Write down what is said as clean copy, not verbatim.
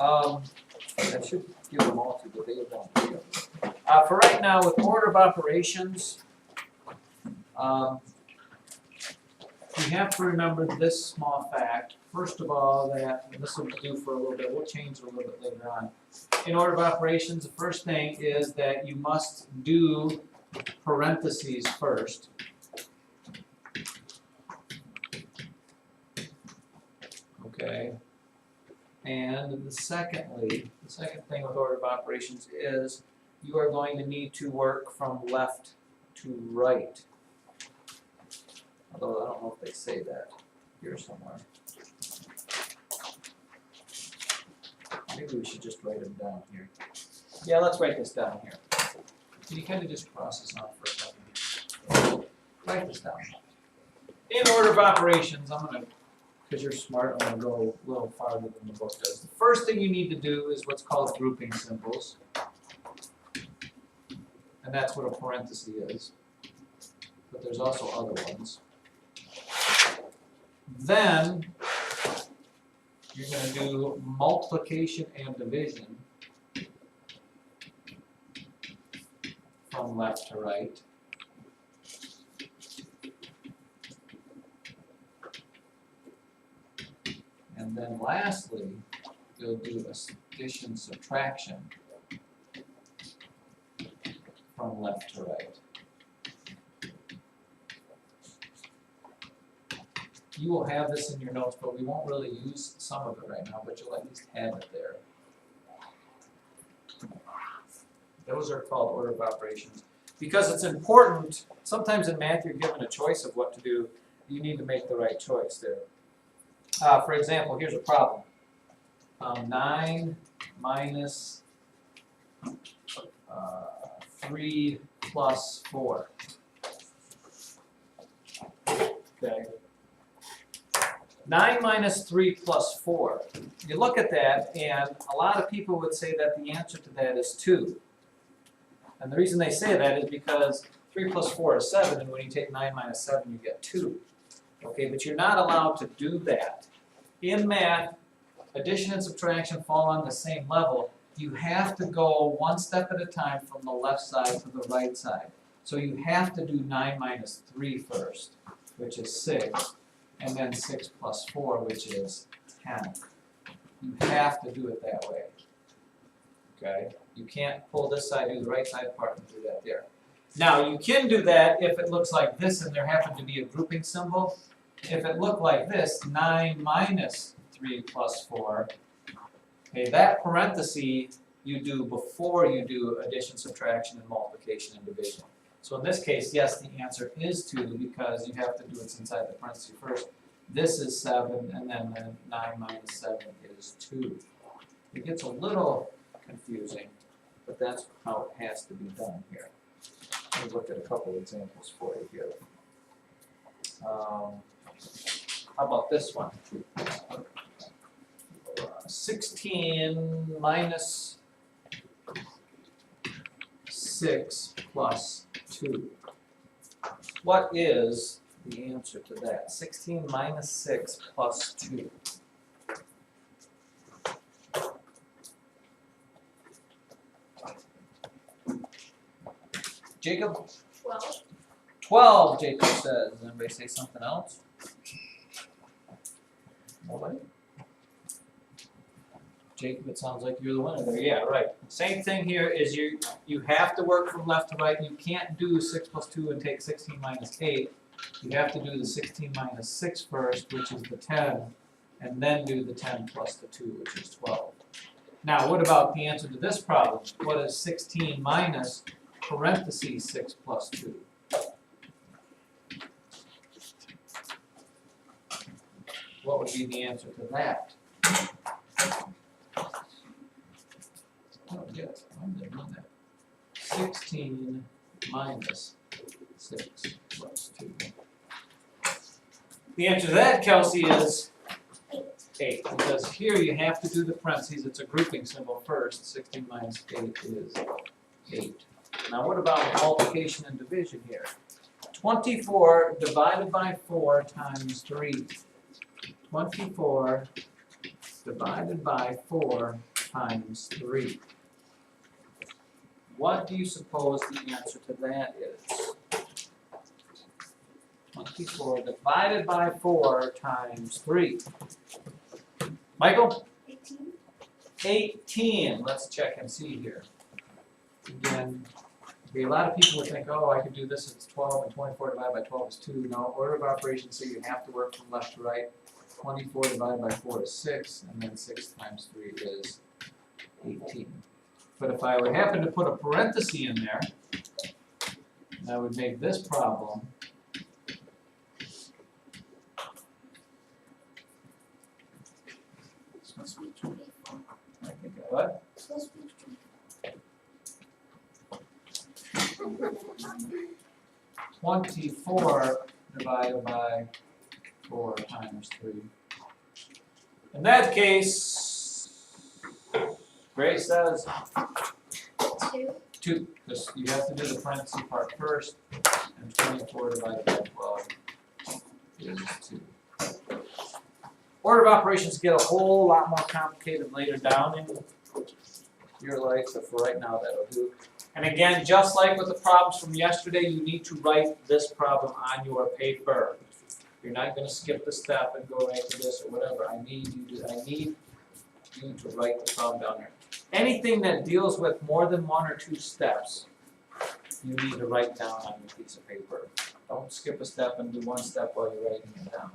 I should give them all to, but they don't. For right now, with order of operations, we have to remember this small fact. First of all, that, and this will do for a little bit, we'll change it a little bit later on. In order of operations, the first thing is that you must do parentheses first. Okay. And the second thing with order of operations is you are going to need to work from left to right. Although I don't know if they say that here somewhere. Maybe we should just write them down here. Yeah, let's write this down here. Can you kind of just cross this off for a second? Write this down. In order of operations, I'm going to, because you're smart, I'm going to go a little farther than the book does. The first thing you need to do is what's called grouping symbols. And that's what a parenthesis is. But there's also other ones. Then you're going to do multiplication and division from left to right. And then lastly, you'll do addition, subtraction from left to right. You will have this in your notes, but we won't really use some of it right now, but you'll at least have it there. Those are called order of operations. Because it's important, sometimes in math you're given a choice of what to do. You need to make the right choice there. For example, here's a problem. 9 minus 3 plus 4. Okay. 9 minus 3 plus 4. You look at that, and a lot of people would say that the answer to that is 2. And the reason they say that is because 3 plus 4 is 7, and when you take 9 minus 7, you get 2. Okay, but you're not allowed to do that. In math, addition and subtraction fall on the same level. You have to go one step at a time from the left side to the right side. So you have to do 9 minus 3 first, which is 6, and then 6 plus 4, which is 10. You have to do it that way. Okay? You can't pull this side, do the right side part, and do that there. Now, you can do that if it looks like this and there happened to be a grouping symbol. If it looked like this, 9 minus 3 plus 4, okay, that parenthesis you do before you do addition, subtraction, and multiplication and division. So in this case, yes, the answer is 2 because you have to do it inside the parenthesis first. This is 7, and then the 9 minus 7 is 2. It gets a little confusing, but that's how it has to be done here. Let me look at a couple examples for you here. How about this one? 16 minus 6 plus 2. What is the answer to that? 16 minus 6 plus 2. Jacob? 12. 12, Jacob says. Does anybody say something else? Nobody? Jacob, it sounds like you're the winner there. Yeah, right. Same thing here is you have to work from left to right. You can't do 6 plus 2 and take 16 minus 8. You have to do the 16 minus 6 first, which is the 10, and then do the 10 plus the 2, which is 12. Now, what about the answer to this problem? What is 16 minus parentheses 6 plus 2? What would be the answer to that? Oh, yes, I'm doing that. 16 minus 6 plus 2. The answer to that, Kelsey, is 8. Because here you have to do the parentheses. It's a grouping symbol first. 16 minus 8 is 8. Now what about multiplication and division here? 24 divided by 4 times 3. 24 divided by 4 times 3. What do you suppose the answer to that is? 24 divided by 4 times 3. Michael? 18. 18. Let's check and see here. Again, a lot of people would think, oh, I could do this, it's 12, and 24 divided by 12 is 2. No, order of operations say you have to work from left to right. 24 divided by 4 is 6, and then 6 times 3 is 18. But if I would happen to put a parenthesis in there, that would make this problem I think what? 24 divided by 4 times 3. In that case, Grace says 2. Because you have to do the parenthesis part first, and 24 divided by 12 is 2. Order of operations get a whole lot more complicated later down in your life, but for right now that'll do. And again, just like with the problems from yesterday, you need to write this problem on your paper. You're not going to skip the step and go right to this or whatever. I need you to write the problem down there. Anything that deals with more than 1 or 2 steps, you need to write down on your piece of paper. Don't skip a step and do 1 step while you're writing it down.